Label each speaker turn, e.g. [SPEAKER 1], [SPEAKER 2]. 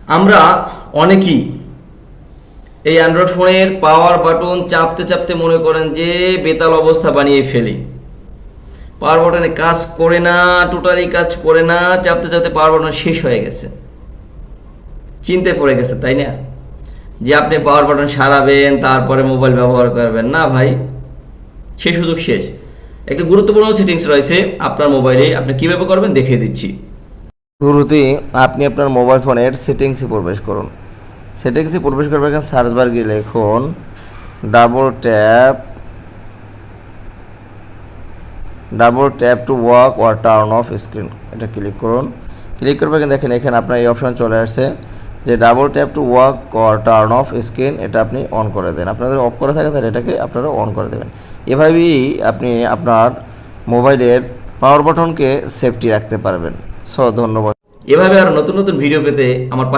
[SPEAKER 1] আমরা অনেকেই এই অ্যান্ড্রয়েড ফোনের পাওয়ার বাটন চাপতে চাপতে মনে করেন যে বেতাল অবস্থা বানিয়ে ফেলি। পাওয়ার বাটনে কাজ করে না, টোটালি কাজ করে না, চাপতে চাপতে পাওয়ার বাটন শেষ হয়ে গেছে, চিন্তায় পড়ে গেছে, তাই না? যে আপনি পাওয়ার বাটন সারাবেন তারপরে মোবাইল ব্যবহার করবেন না ভাই, সে সুযোগ শেষ। একটা গুরুত্বপূর্ণ সেটিংস রয়েছে আপনার মোবাইলে, আপনি কীভাবে করবেন দেখিয়ে দিচ্ছি।
[SPEAKER 2] শুরুতেই আপনি আপনার মোবাইল ফোনের সেটিংসে প্রবেশ করুন। সেটিংসে প্রবেশ করবে, এখানে সার্চ বার গিয়ে লিখুন double tap to walk or turn off screen. এটা ক্লিক করুন। ক্লিক করবে, দেখেন এখানে আপনার এই অপশন চলে আসছে যে double tap to walk or turn off screen. এটা আপনি অন করে দেন। আপনাদের অফ করে থাকে তাহলে এটাকে আপনারা অন করে দেবেন। এভাবেই আপনি আপনার মোবাইলের পাওয়ার বাটনকে সেফটি রাখতে পারবেন। ধন্যবাদ।
[SPEAKER 1] এভাবে আরও নতুন নতুন ভিডিও পেতে আমার